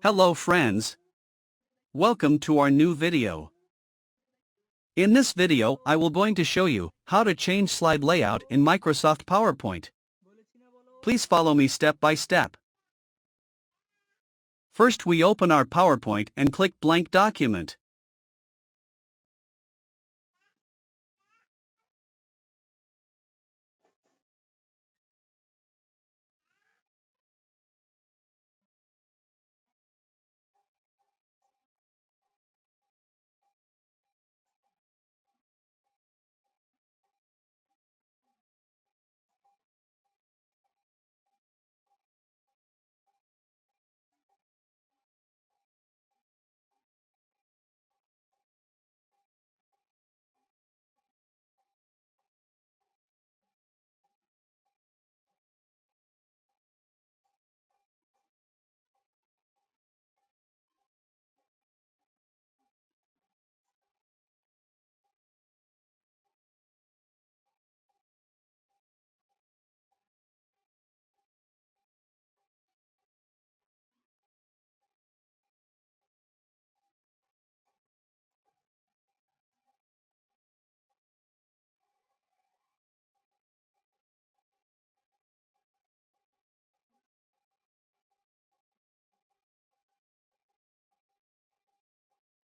Hello friends. Welcome to our new video. In this video I will going to show you how to change slide layout in Microsoft PowerPoint. Please follow me step by step. First we open our PowerPoint and click blank document.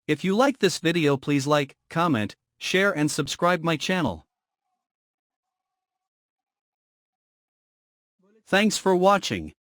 If you like this video, please like, comment, share and subscribe my channel. Thanks for watching.